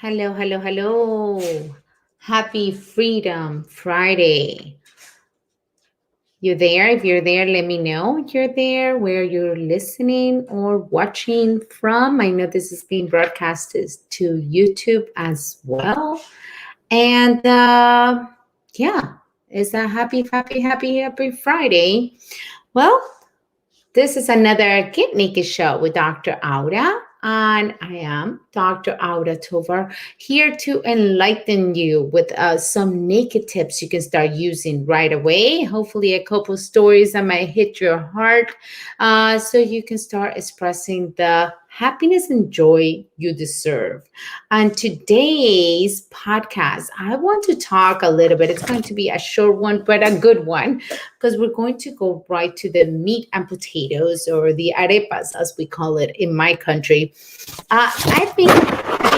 Hello, hello, hello. Happy Freedom Friday. You there? If you're there, let me know you're there, where you're listening or watching from. I know this is being broadcasted to YouTube as well. And yeah, it's a happy Friday. Well, this is another Get Naked show with Dr. Aura, and I am Dr. Aura Tovar, here to enlighten you with some naked tips you can start using right away. Hopefully, a couple stories that might hit your heart so you can start expressing the happiness and joy you deserve. On today's podcast, I want to talk a little bit. It's going to be a short one, but a good one because we're going to go right to the meat and potatoes, or the arepas, as we call it in my country. I've been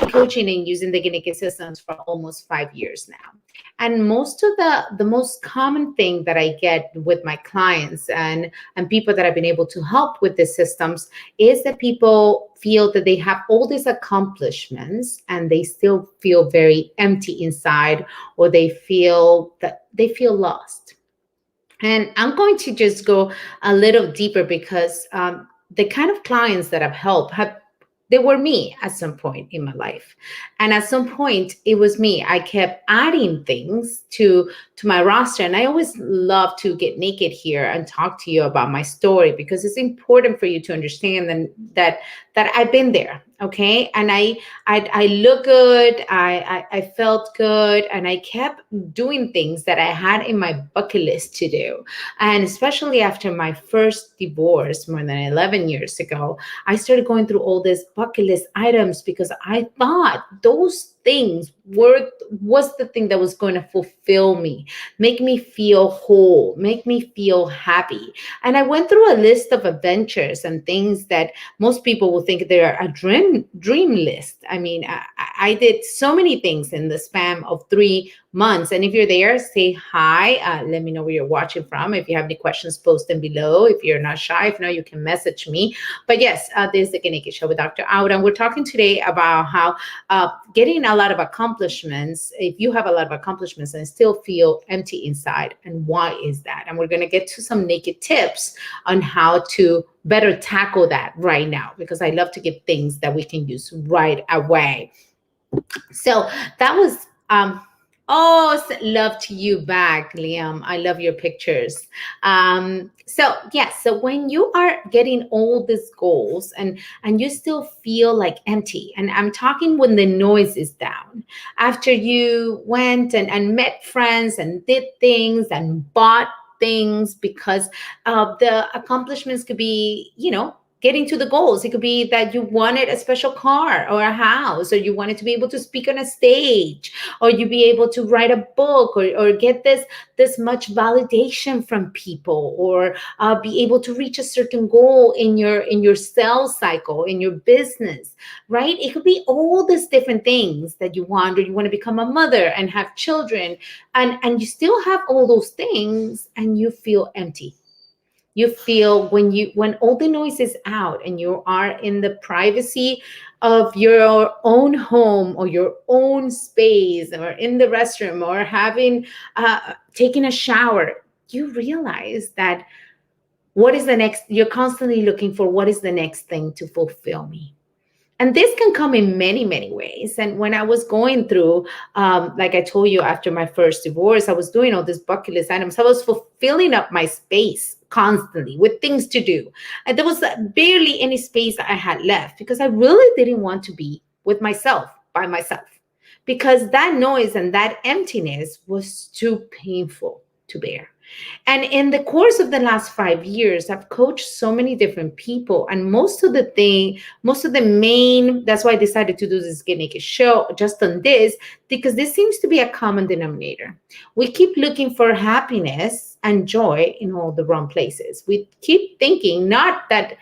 coaching and using the Guinea systems for almost 5 years now. And most of the most common thing that I get with my clients and people that I've been able to help with the systems is that people feel that they have all these accomplishments and they still feel very empty inside, or they feel lost. And I'm going to just go a little deeper because the kind of clients that I've helped have they were me at some point in my life, and at some point it was me. I kept adding things to my roster, and I always love to get naked here and talk to you about my story because it's important for you to understand that I've been there. Okay, and I look good. I felt good, and I kept doing things that I had in my bucket list to do. And especially after my first divorce more than 11 years ago, I started going through all these bucket list items because I thought those things was the thing that was going to fulfill me, make me feel whole, make me feel happy. And I went through a list of adventures and things that most people will think they're a dream list. I mean, I did so many things in the span of 3 months. And if you're there, say hi. Let me know where you're watching from. If you have any questions, post them below. If you're not shy, if not, you can message me. But yes, this is the Kaneki Show with Dr. Aura, and we're talking today about how getting a lot of accomplishments, if you have a lot of accomplishments and still feel empty inside, and why is that? And we're going to get to some naked tips on how to better tackle that right now, because I love to give things that we can use right away. So that was love to you back, Liam. I love your pictures. So yes, so when you are getting all these goals and you still feel like empty, and I'm talking when the noise is down, after you went and met friends and did things and bought things, because the accomplishments could be, getting to the goals. It could be that you wanted a special car or a house, or you wanted to be able to speak on a stage, or you be able to write a book, or get this much validation from people, or be able to reach a certain goal in your sales cycle, in your business, right? It could be all these different things that you want, or you want to become a mother and have children, and you still have all those things and you feel empty. You feel when all the noise is out and you are in the privacy of your own home or your own space, or in the restroom, or having taking a shower, you realize that what is the next, you're constantly looking for what is the next thing to fulfill me. And this can come in many, many ways. And when I was going through, like I told you, after my first divorce, I was doing all these bucket list items. I was filling up my space constantly with things to do. And there was barely any space I had left, because I really didn't want to be with myself, by myself, because that noise and that emptiness was too painful to bear. And in the course of the last 5 years, I've coached so many different people. And most of the main, that's why I decided to do this Get Naked show just on this, because this seems to be a common denominator. We keep looking for happiness and joy in all the wrong places. We keep thinking not that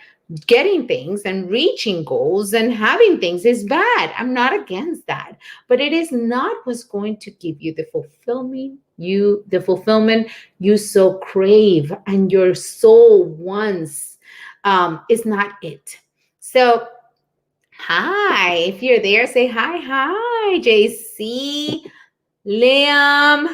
getting things and reaching goals and having things is bad. I'm not against that, but it is not what's going to give you the fulfillment you so crave and your soul wants. Is not it. So Hi. If you're there, say hi. Hi, JC, Liam,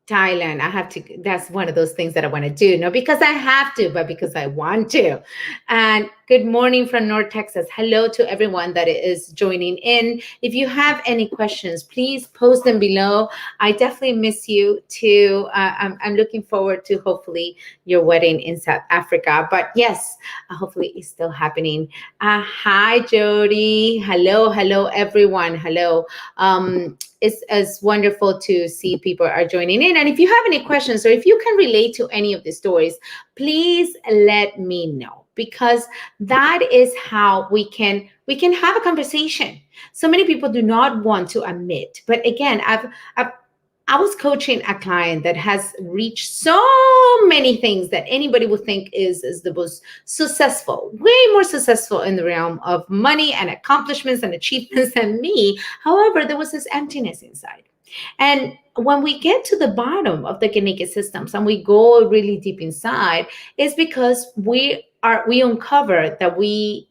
Thailand. I have to, that's one of those things that I want to do. Not because I have to, but because I want to. And good morning from North Texas. Hello to everyone that is joining in. If you have any questions, please post them below. I definitely miss you too. I'm looking forward to hopefully your wedding in South Africa. But yes, hopefully it's still happening. Hi, Jody. Hello, everyone. Hello. It's wonderful to see people are joining in. And if you have any questions or if you can relate to any of the stories, please let me know, because that is how we can have a conversation. So many people do not want to admit, but again, I've I was coaching a client that has reached so many things that anybody would think is the most successful, way more successful in the realm of money and accomplishments and achievements than me. However, there was this emptiness inside. And when we get to the bottom of the Genieke systems and we go really deep inside, it's because we uncover that we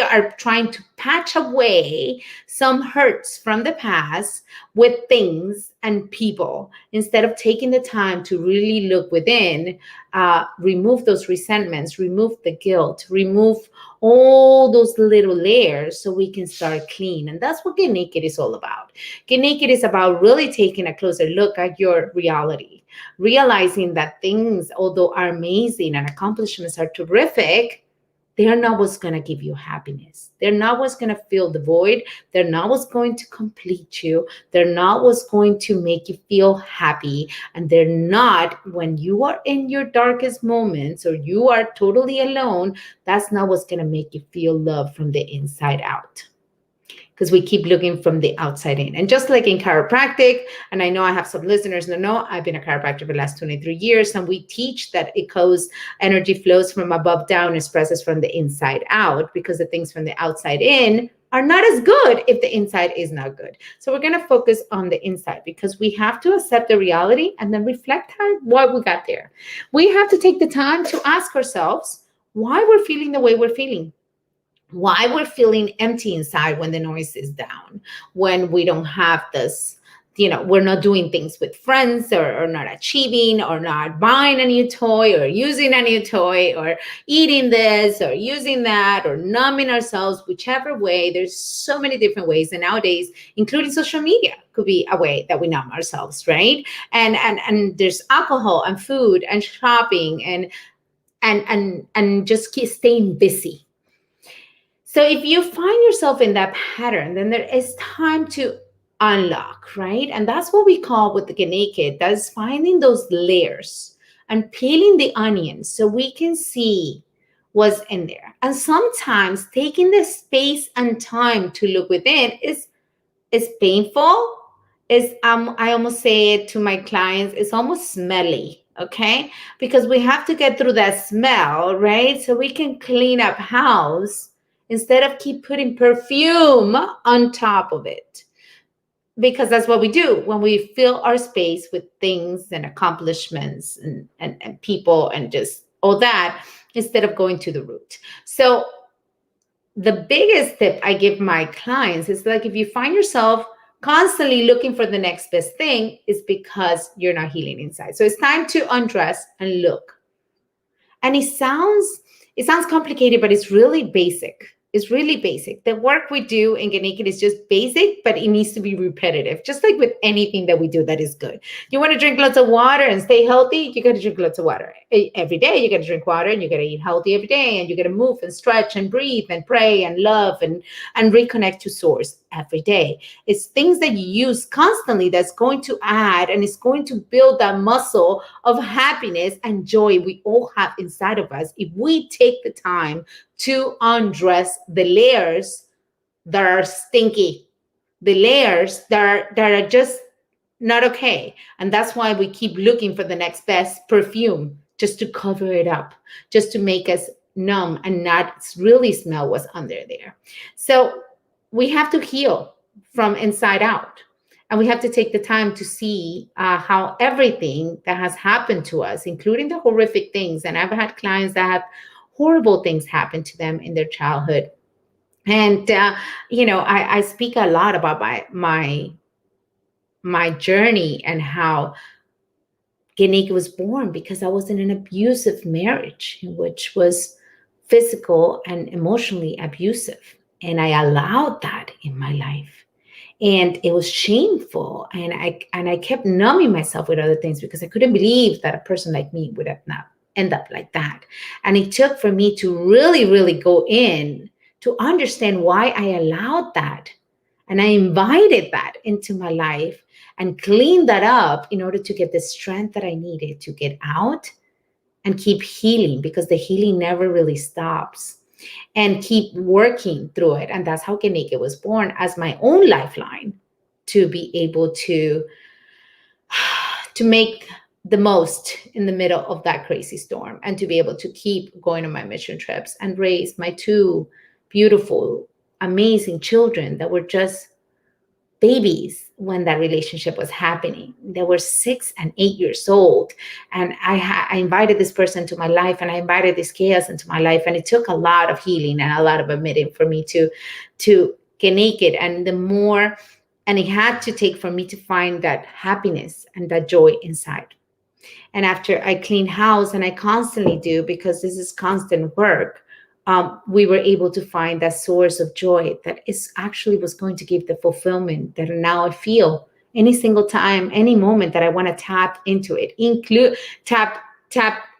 are trying to patch away some hurts from the past with things and people instead of taking the time to really look within, remove those resentments, remove the guilt, remove all those little layers so we can start clean. And that's what Get Naked is all about. Get Naked is about really taking a closer look at your reality, realizing that things, although are amazing and accomplishments are terrific, they're not what's going to give you happiness. They're not what's going to fill the void. They're not what's going to complete you. They're not what's going to make you feel happy. And they're not, when you are in your darkest moments or you are totally alone, that's not what's going to make you feel love from the inside out, because we keep looking from the outside in. And just like in chiropractic, and I know I have some listeners that know I've been a chiropractor for the last 23 years, and we teach that it goes, energy flows from above down, expresses from the inside out, because the things from the outside in are not as good if the inside is not good. So we're going to focus on the inside, because we have to accept the reality and then reflect on why we got there. We have to take the time to ask ourselves why we're feeling the way we're feeling, why we're feeling empty inside when the noise is down, when we don't have this, we're not doing things with friends, or not achieving, or not buying a new toy, or using a new toy, or eating this or using that, or numbing ourselves, whichever way. There's so many different ways, and nowadays including social media could be a way that we numb ourselves, right? And there's alcohol and food and shopping and just keep staying busy. So if you find yourself in that pattern, then there is time to unlock, right? And that's what we call with the Get Naked. That's finding those layers and peeling the onion so we can see what's in there. And sometimes taking the space and time to look within is painful. Is I almost say it to my clients, it's almost smelly, okay? Because we have to get through that smell, right? So we can clean up house instead of keep putting perfume on top of it. Because that's what we do when we fill our space with things and accomplishments and people and just all that, instead of going to the root. So the biggest tip I give my clients is, like, if you find yourself constantly looking for the next best thing, is because you're not healing inside. So it's time to undress and look. And it sounds complicated, but it's really basic. It's really basic. The work we do in Get Naked is just basic, but it needs to be repetitive, just like with anything that we do that is good. You want to drink lots of water and stay healthy, you got to drink lots of water. Every day you got to drink water, and you got to eat healthy every day, and you got to move and stretch and breathe and pray and love and reconnect to source every day. It's things that you use constantly that's going to add, and it's going to build that muscle of happiness and joy we all have inside of us if we take the time to undress the layers that are stinky, the layers that are just not okay. And that's why we keep looking for the next best perfume, just to cover it up, just to make us numb and not really smell what's under there. So we have to heal from inside out. And we have to take the time to see how everything that has happened to us, including the horrific things, and I've had clients that have horrible things happen to them in their childhood, And I speak a lot about my journey and how Genique was born, because I was in an abusive marriage, which was physical and emotionally abusive. And I allowed that in my life. And it was shameful. And I kept numbing myself with other things because I couldn't believe that a person like me would have not end up like that. And it took for me to really, really go in to understand why I allowed that. And I invited that into my life and cleaned that up in order to get the strength that I needed to get out and keep healing, because the healing never really stops, and keep working through it. And that's how Keneke was born, as my own lifeline to be able to make the most in the middle of that crazy storm, and to be able to keep going on my mission trips and raise my two beautiful, amazing children that were just babies when that relationship was happening. They were 6 and 8 years old. And I invited this person to my life, and I invited this chaos into my life. And it took a lot of healing and a lot of admitting for me to get naked. And the more, and it had to take for me to find that happiness and that joy inside. And after I clean house, and I constantly do, because this is constant work, we were able to find that source of joy that is actually was going to give the fulfillment that now I feel any single time, any moment that I want to tap into it, include tap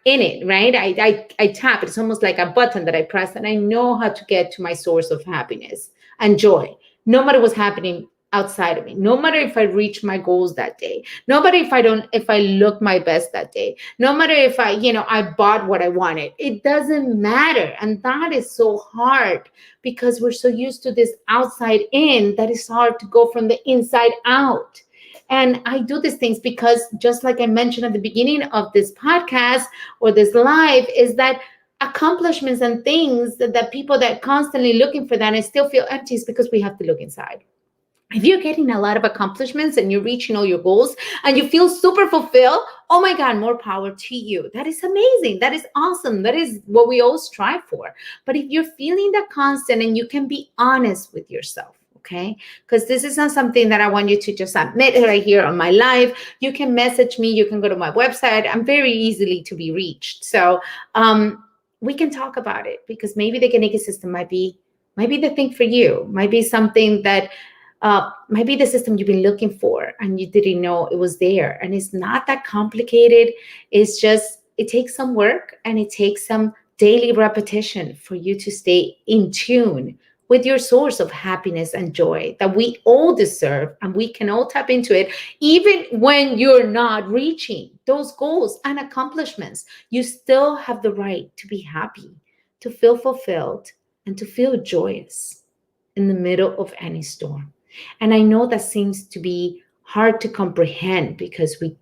in it, right? I tap. It's almost like a button that I press, and I know how to get to my source of happiness and joy, no matter what's happening outside of me, no matter if I reach my goals that day, no matter if I look my best that day, no matter if I bought what I wanted. It doesn't matter. And that is so hard, because we're so used to this outside in, that it's hard to go from the inside out. And I do these things because, just like I mentioned at the beginning of this podcast or this live, is that accomplishments and things that people that constantly looking for that and still feel empty, is because we have to look inside. If you're getting a lot of accomplishments and you're reaching all your goals and you feel super fulfilled, oh my God, more power to you. That is amazing. That is awesome. That is what we all strive for. But if you're feeling that constant, and you can be honest with yourself, okay? Because this is not something that I want you to just admit right here on my live. You can message me. You can go to my website. I'm very easily to be reached. So we can talk about it, because maybe the Kaneki system might be the thing for you. Might be something that might be the system you've been looking for and you didn't know it was there. And it's not that complicated. It's just, it takes some work, and it takes some daily repetition for you to stay in tune with your source of happiness and joy that we all deserve, and we can all tap into it. Even when you're not reaching those goals and accomplishments, you still have the right to be happy, to feel fulfilled, and to feel joyous in the middle of any storm. And I know that seems to be hard to comprehend, because we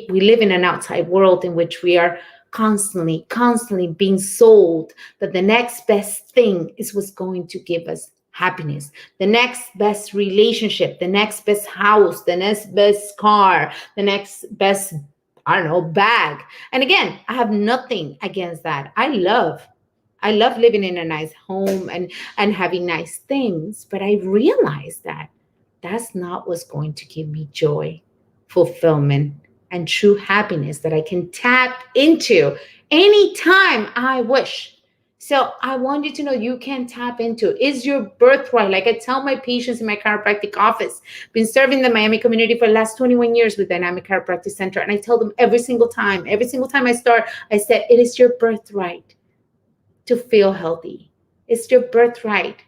live in an outside world in which we are constantly being sold that the next best thing is what's going to give us happiness, the next best relationship, the next best house, the next best car, the next best, I don't know, bag. And again, I have nothing against that. I love living in a nice home and having nice things, but I realized that that's not what's going to give me joy, fulfillment, and true happiness that I can tap into anytime I wish. So I want you to know you can tap into. Is your birthright. Like I tell my patients in my chiropractic office, been serving the Miami community for the last 21 years with Dynamic Chiropractic Center. And I tell them every single time I start, I said, it is your birthright to feel healthy. It's your birthright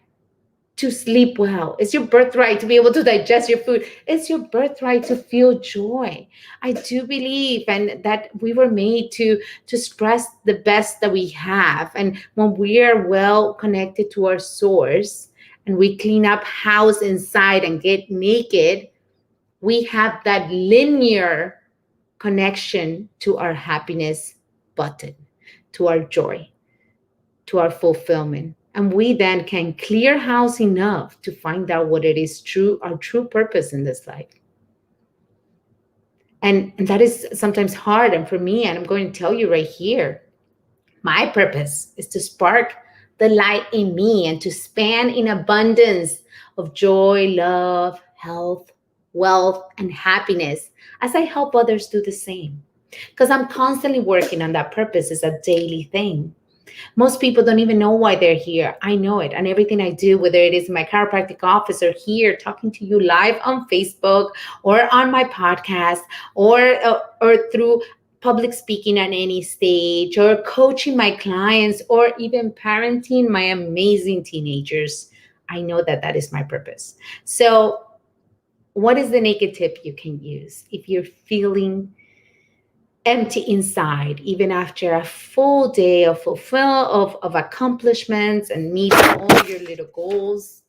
to sleep well. It's your birthright to be able to digest your food. It's your birthright to feel joy. I do believe and that we were made to express the best that we have. And when we are well connected to our source and we clean up house inside and get naked, we have that linear connection to our happiness button, to our joy, to our fulfillment. And we then can clear house enough to find out what it is our true purpose in this life. And that is sometimes hard. And for me, and I'm going to tell you right here, my purpose is to spark the light in me and to span in abundance of joy, love, health, wealth, and happiness as I help others do the same. Because I'm constantly working on that purpose. It's a daily thing. Most people don't even know why they're here. I know it. And everything I do, whether it is my chiropractic office or here talking to you live on Facebook or on my podcast or through public speaking on any stage or coaching my clients or even parenting my amazing teenagers, I know that that is my purpose. So, what is the naked tip you can use if you're feeling empty inside, even after a full day of of accomplishments and meeting all your little goals?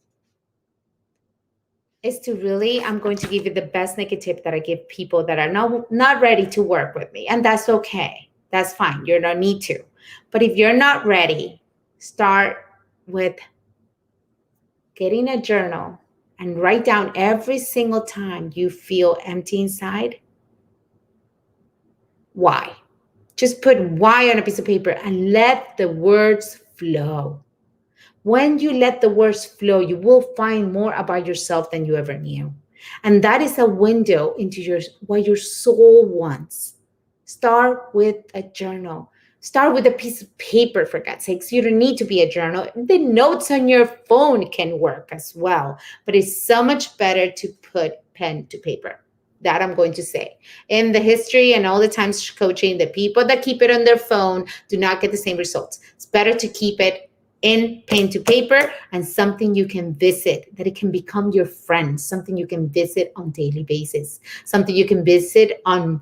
Is to really, I'm going to give you the best naked tip that I give people that are not ready to work with me. And that's okay. That's fine. You don't need to. But if you're not ready, start with getting a journal and write down every single time you feel empty inside, why. Just put why on a piece of paper and let the words flow. When you let the words flow, you will find more about yourself than you ever knew. And that is a window into what your soul wants. Start with a journal. Start with a piece of paper, for God's sakes. You don't need to be a journal. The notes on your phone can work as well, but it's so much better to put pen to paper. That I'm going to say. In the history and all the times coaching, the people that keep it on their phone do not get the same results. It's better to keep it in pen to paper and something you can visit, that it can become your friend, something you can visit on daily basis, something you can visit on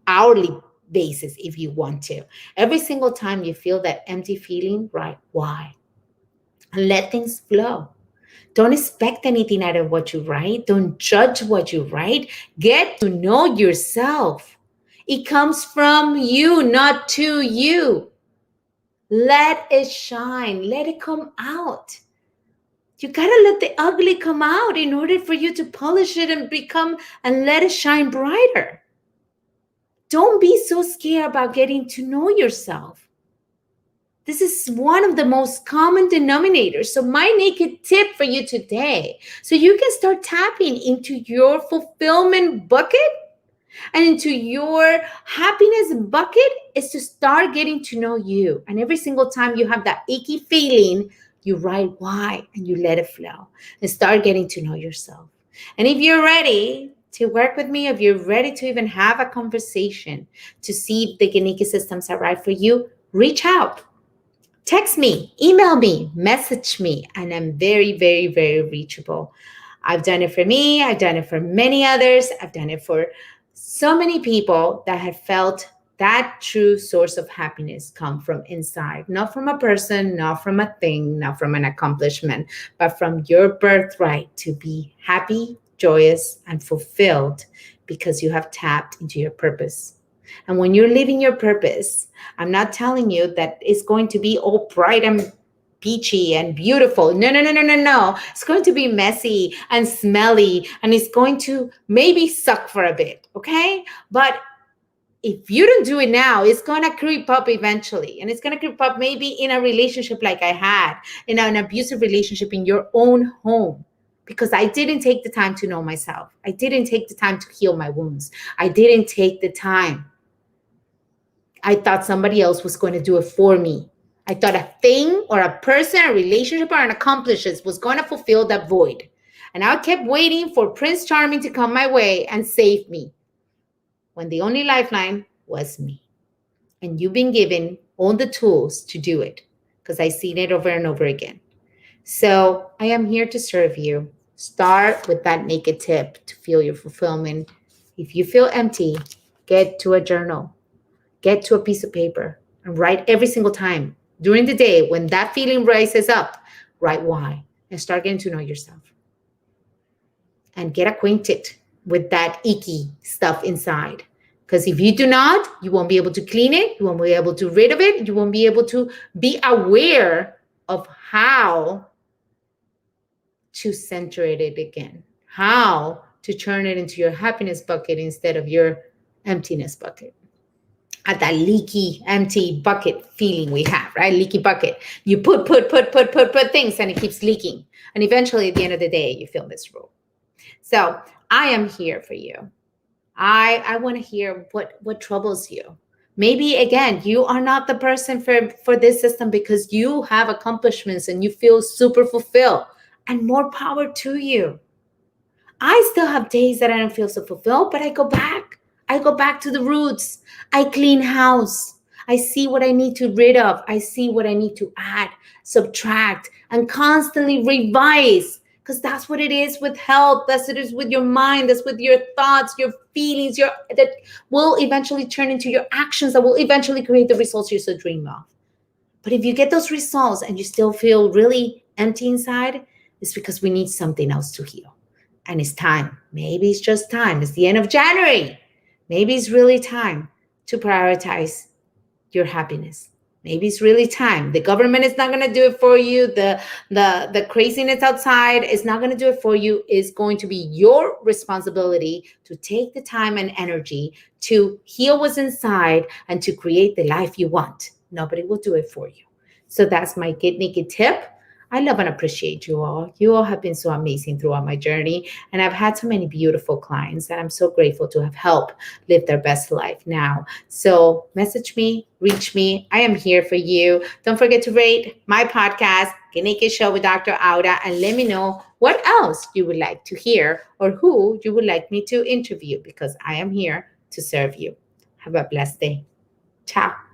hourly basis if you want to. Every single time you feel that empty feeling, right? Why? And let things flow. Don't expect anything out of what you write. Don't judge what you write. Get to know yourself. It comes from you, not to you. Let it shine. Let it come out. You gotta let the ugly come out in order for you to polish it and let it shine brighter. Don't be so scared about getting to know yourself. This is one of the most common denominators. So my naked tip for you today, so you can start tapping into your fulfillment bucket and into your happiness bucket, is to start getting to know you. And every single time you have that icky feeling, you write why and you let it flow and start getting to know yourself. And if you're ready to work with me, if you're ready to even have a conversation to see if the Ganiki systems are right for you, reach out. Text me, email me, message me, and I'm very, very, very reachable. I've done it for me. I've done it for many others. I've done it for so many people that have felt that true source of happiness come from inside, not from a person, not from a thing, not from an accomplishment, but from your birthright to be happy, joyous, and fulfilled because you have tapped into your purpose. And when you're living your purpose, I'm not telling you that it's going to be all bright and peachy and beautiful. No, no, no, no, no, no. It's going to be messy and smelly, and it's going to maybe suck for a bit, okay? But if you don't do it now, it's going to creep up eventually. And it's going to creep up maybe in a relationship like I had, in an abusive relationship in your own home. Because I didn't take the time to know myself. I didn't take the time to heal my wounds. I didn't take the time. I thought somebody else was going to do it for me. I thought a thing or a person, a relationship, or an accomplishment was going to fulfill that void. And I kept waiting for Prince Charming to come my way and save me, when the only lifeline was me. And you've been given all the tools to do it, because I've seen it over and over again. So I am here to serve you. Start with that naked tip to feel your fulfillment. If you feel empty, get to a journal. Get to a piece of paper and write every single time during the day when that feeling rises up. Write why and start getting to know yourself. And get acquainted with that icky stuff inside. Because if you do not, you won't be able to clean it. You won't be able to rid of it. You won't be able to be aware of how to center it again, how to turn it into your happiness bucket instead of your emptiness bucket. at that leaky, empty bucket feeling we have, right? Leaky bucket. You put things and it keeps leaking. And eventually at the end of the day, you feel miserable. So I am here for you. I want to hear what troubles you. Maybe again, you are not the person for this system because you have accomplishments and you feel super fulfilled. And more power to you. I still have days that I don't feel so fulfilled, but I go back. I go back to the roots. I clean house. I see what I need to rid of. I see what I need to add, subtract, and constantly revise. Because that's what it is with health. That's what it is with your mind. That's with your thoughts, your feelings, your that will eventually turn into your actions that will eventually create the results you so dream of. But if you get those results and you still feel really empty inside, it's because we need something else to heal. And it's time. Maybe it's just time. It's the end of January. Maybe it's really time to prioritize your happiness. Maybe it's really time. The government is not going to do it for you. The craziness outside is not going to do it for you. It's going to be your responsibility to take the time and energy to heal what's inside and to create the life you want. Nobody will do it for you. So that's my Get Naked tip. I love and appreciate you all. You all have been so amazing throughout my journey. And I've had so many beautiful clients that I'm so grateful to have helped live their best life now. So message me, reach me. I am here for you. Don't forget to rate my podcast, Get Naked Show with Dr. Aura, and let me know what else you would like to hear or who you would like me to interview because I am here to serve you. Have a blessed day. Ciao.